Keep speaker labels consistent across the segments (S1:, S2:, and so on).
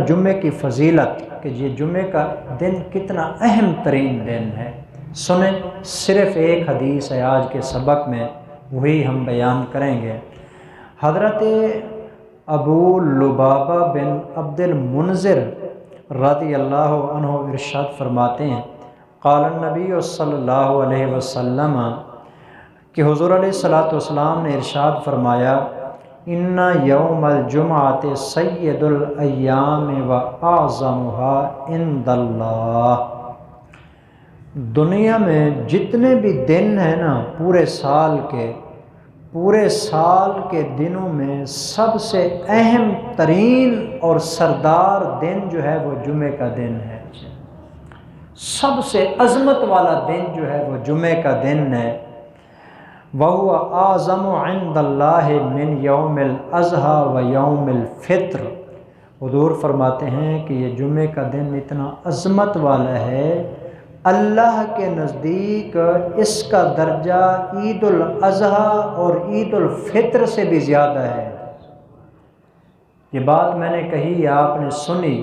S1: جمعے کی فضیلت کہ یہ جمعے کا دن کتنا اہم ترین دن ہے، سنیں صرف ایک حدیث ہے آج کے سبق میں، وہی ہم بیان کریں گے۔ حضرت ابو لبابہ بن عبد المنذر رضی اللہ عنہ ارشاد فرماتے ہیں، قال النبی صلی اللہ علیہ وسلم کہ حضور علیہ الصلوۃ والسلام نے ارشاد فرمایا، ان یوم الجمعۃ سید الایام و اعظمها عند اللہ۔ دنیا میں جتنے بھی دن ہیں نا پورے سال کے دنوں میں سب سے اہم ترین اور سردار دن جو ہے وہ جمعے کا دن ہے۔ سب سے عظمت والا دن جو ہے وہ جمعے کا دن ہے۔ وَهُوَ أَعْظَمُ عِنْدَ اللَّهِ مِنْ يَوْمِ الْأَضْحَىٰ وَيَوْمِ الْفِطْرِ۔ حضور فرماتے ہیں کہ یہ جمعے کا دن اتنا عظمت والا ہے، اللہ کے نزدیک اس کا درجہ عید الاضحیٰ اور عید الفطر سے بھی زیادہ ہے۔ یہ بات میں نے کہی، آپ نے سنی،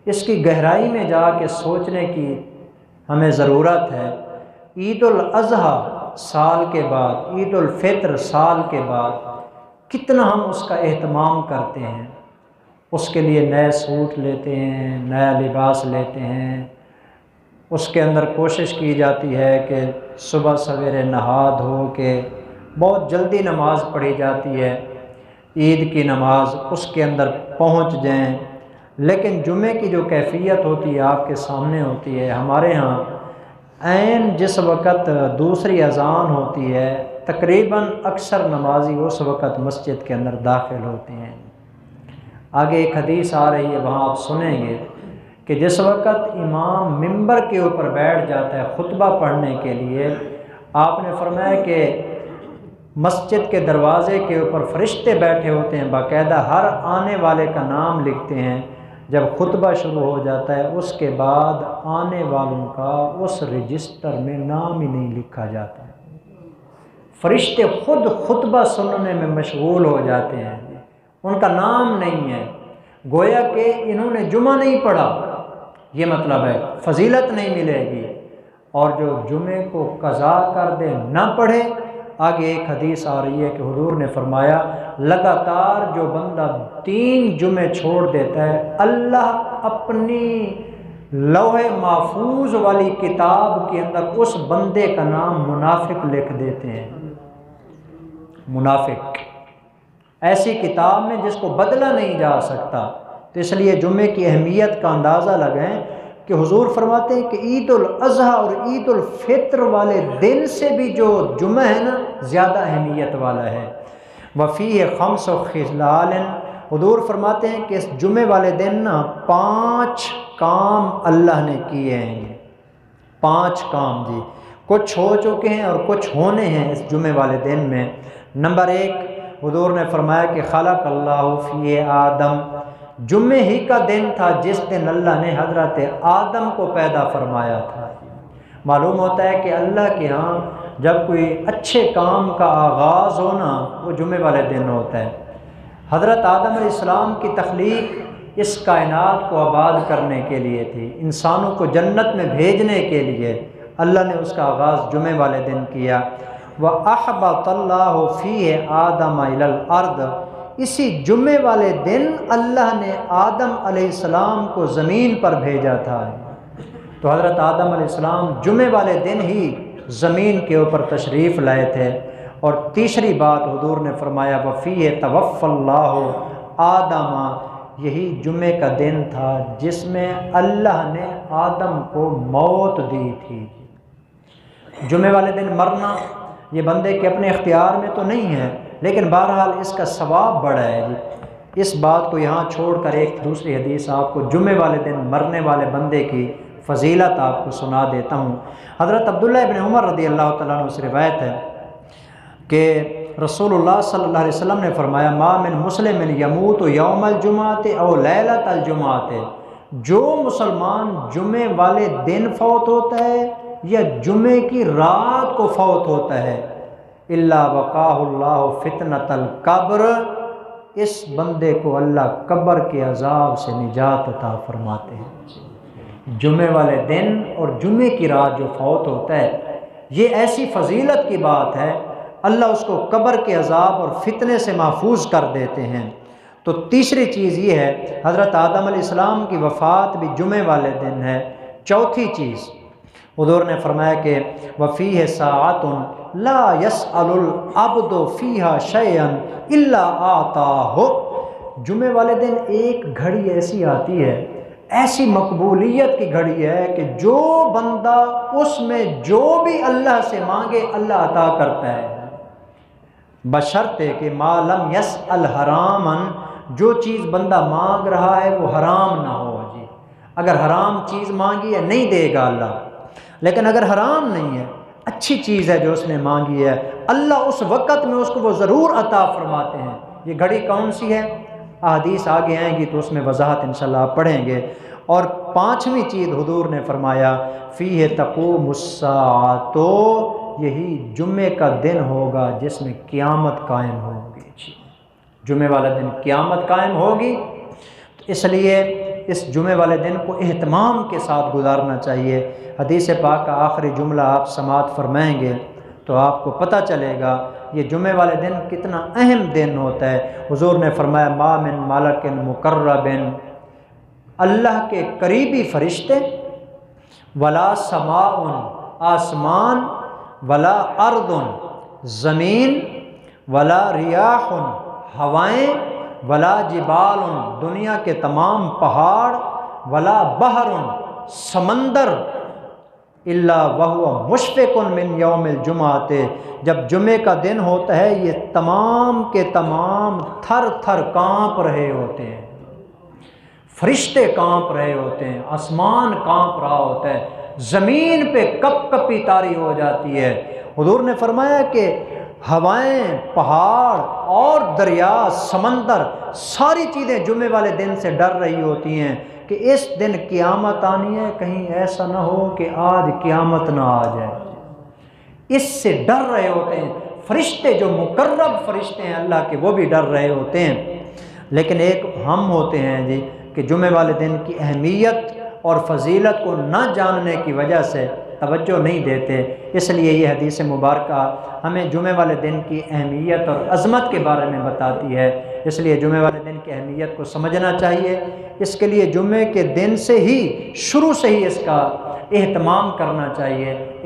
S1: اس کی گہرائی میں جا کے سوچنے کی ہمیں ضرورت ہے۔ عید الاضحیٰ سال کے بعد، عید الفطر سال کے بعد، کتنا ہم اس کا اہتمام کرتے ہیں، اس کے لیے نئے سوٹ لیتے ہیں، نیا لباس لیتے ہیں، اس کے اندر کوشش کی جاتی ہے کہ صبح سویرے نہا دھو کے بہت جلدی نماز پڑھی جاتی ہے، عید کی نماز اس کے اندر پہنچ جائیں۔ لیکن جمعے کی جو کیفیت ہوتی ہے آپ کے سامنے ہوتی ہے۔ ہمارے ہاں عین جس وقت دوسری اذان ہوتی ہے تقریباً اکثر نمازی اس وقت مسجد کے اندر داخل ہوتے ہیں۔ آگے ایک حدیث آ رہی ہے، وہاں آپ سنیں گے کہ جس وقت امام ممبر کے اوپر بیٹھ جاتا ہے خطبہ پڑھنے کے لیے، آپ نے فرمایا کہ مسجد کے دروازے کے اوپر فرشتے بیٹھے ہوتے ہیں، باقاعدہ ہر آنے والے کا نام لکھتے ہیں۔ جب خطبہ شروع ہو جاتا ہے اس کے بعد آنے والوں کا اس رجسٹر میں نام ہی نہیں لکھا جاتا، فرشتے خود خطبہ سننے میں مشغول ہو جاتے ہیں، ان کا نام نہیں ہے، گویا کہ انہوں نے جمعہ نہیں پڑھا، یہ مطلب ہے فضیلت نہیں ملے گی۔ اور جو جمعے کو قضا کر دے نہ پڑھے، آگے ایک حدیث آ رہی ہے کہ حضور نے فرمایا لگاتار جو بندہ 3 جمعے چھوڑ دیتا ہے، اللہ اپنی لوح محفوظ والی کتاب کے اندر اس بندے کا نام منافق لکھ دیتے ہیں۔ منافق ایسی کتاب میں جس کو بدلا نہیں جا سکتا۔ تو اس لیے جمعے کی اہمیت کا اندازہ لگائیں کہ حضور فرماتے ہیں کہ عید الاضحیٰ اور عید الفطر والے دن سے بھی جو جمعہ ہے نا زیادہ اہمیت والا ہے۔ وفیہ 5 خصال، حضور فرماتے ہیں کہ اس جمعے والے دن نا 5 کام اللہ نے کیے ہیں، 5 کام جی، کچھ ہو چکے ہیں اور کچھ ہونے ہیں اس جمعے والے دن میں۔ نمبر 1، حضور نے فرمایا کہ خلق اللہ فی آدم، جمعے ہی کا دن تھا جس دن اللہ نے حضرت آدم کو پیدا فرمایا تھا۔ معلوم ہوتا ہے کہ اللہ کے ہاں جب کوئی اچھے کام کا آغاز ہونا وہ جمعے والے دن ہوتا ہے۔ حضرت آدم علیہ السلام کی تخلیق اس کائنات کو آباد کرنے کے لیے تھی، انسانوں کو جنت میں بھیجنے کے لیے اللہ نے اس کا آغاز جمعے والے دن کیا۔ وَأَحْبَطَ اللَّهُ فِيهِ آدَمَ إِلَى الْأَرْضِ، اسی جمعے والے دن اللہ نے آدم علیہ السلام کو زمین پر بھیجا تھا۔ تو حضرت آدم علیہ السلام جمعے والے دن ہی زمین کے اوپر تشریف لائے تھے۔ اور تیسری بات حضور نے فرمایا وَفِيهِ تَوَفَّى اللَّهُ آدَمَ، یہی جمعے کا دن تھا جس میں اللہ نے آدم کو موت دی تھی۔ جمعے والے دن مرنا یہ بندے کے اپنے اختیار میں تو نہیں ہے، لیکن بہرحال اس کا ثواب بڑا ہے جی۔ اس بات کو یہاں چھوڑ کر ایک دوسری حدیث آپ کو جمعے والے دن مرنے والے بندے کی فضیلت آپ کو سنا دیتا ہوں۔ حضرت عبداللہ ابن عمر رضی اللہ تعالیٰ عنہ سے روایت ہے کہ رسول اللہ صلی اللہ علیہ وسلم نے فرمایا ما من مسلم یموت یوم الجمعۃ او لیلۃ الجمعۃ، جو مسلمان جمعے والے دن فوت ہوتا ہے یا جمعے کی رات کو فوت ہوتا ہے، الا وقاہ اللہ فتنۃ القبر، اس بندے کو اللہ قبر کے عذاب سے نجات عطا فرماتے ہیں۔ جمعے والے دن اور جمعے کی رات جو فوت ہوتا ہے، یہ ایسی فضیلت کی بات ہے، اللہ اس کو قبر کے عذاب اور فتنے سے محفوظ کر دیتے ہیں۔ تو تیسری چیز یہ ہے، حضرت آدم علیہ السلام کی وفات بھی جمعے والے دن ہے۔ چوتھی چیز، حضور نے فرمایا کہ وَفِيهِ سَاعَةٌ لَا يَسْأَلُ الْعَبْدُ فِيهَا شَيْئًا إِلَّا آتَاهُ۔ جمعے والے دن ایک گھڑی ایسی آتی ہے، ایسی مقبولیت کی گھڑی ہے کہ جو بندہ اس میں جو بھی اللہ سے مانگے اللہ عطا کرتا ہے، بشرطے کہ ما لم یسأل حراما، جو چیز بندہ مانگ رہا ہے وہ حرام نہ ہو جی۔ اگر حرام چیز مانگی ہے نہیں دے گا اللہ، لیکن اگر حرام نہیں ہے، اچھی چیز ہے جو اس نے مانگی ہے، اللہ اس وقت میں اس کو وہ ضرور عطا فرماتے ہیں۔ یہ گھڑی کون سی ہے؟ احادیث آگے آئیں گی تو اس میں وضاحت انشاءاللہ آپ پڑھیں گے۔ اور پانچویں چیز حضور نے فرمایا فیہ تقوم الساعۃ، یہی جمعے کا دن ہوگا جس میں قیامت قائم ہوگی۔ جمعے والا دن قیامت قائم ہوگی، تو اس لیے اس جمعے والے دن کو اہتمام کے ساتھ گزارنا چاہیے۔ حدیث پاک کا آخری جملہ آپ سماعت فرمائیں گے تو آپ کو پتہ چلے گا یہ جمعے والے دن کتنا اہم دن ہوتا ہے۔ حضور نے فرمایا ما من ملک مقرب، اللہ کے قریبی فرشتے، ولا سماء آسمان، ولا ارض زمین، ولا ریاح ہوائیں، ولا جبال دنیا کے تمام پہاڑ، ولا بحر سمندر، الا وہو مشفق من یوم الجمعۃ، جب جمعے کا دن ہوتا ہے یہ تمام کے تمام تھر تھر کانپ رہے ہوتے ہیں، فرشتے کانپ رہے ہوتے ہیں، آسمان کانپ رہا ہوتا ہے، زمین پہ کپ کپی طاری ہو جاتی ہے۔ حضور نے فرمایا کہ ہوائیں، پہاڑ اور دریا، سمندر، ساری چیزیں جمعے والے دن سے ڈر رہی ہوتی ہیں کہ اس دن قیامت آنی ہے، کہیں ایسا نہ ہو کہ آج قیامت نہ آ جائے۔ اس سے ڈر رہے ہوتے ہیں فرشتے، جو مقرب فرشتے ہیں اللہ کے، وہ بھی ڈر رہے ہوتے ہیں۔ لیکن ایک ہم ہوتے ہیں جی کہ جمعے والے دن کی اہمیت اور فضیلت کو نہ جاننے کی وجہ سے توجہ نہیں دیتے، اس لیے یہ حدیث مبارکہ ہمیں جمعے والے دن کی اہمیت اور عظمت کے بارے میں بتاتی ہے۔ اس لیے جمعے والے دن کی اہمیت کو سمجھنا چاہیے، اس کے لیے جمعے کے دن سے ہی، شروع سے ہی اس کا اہتمام کرنا چاہیے۔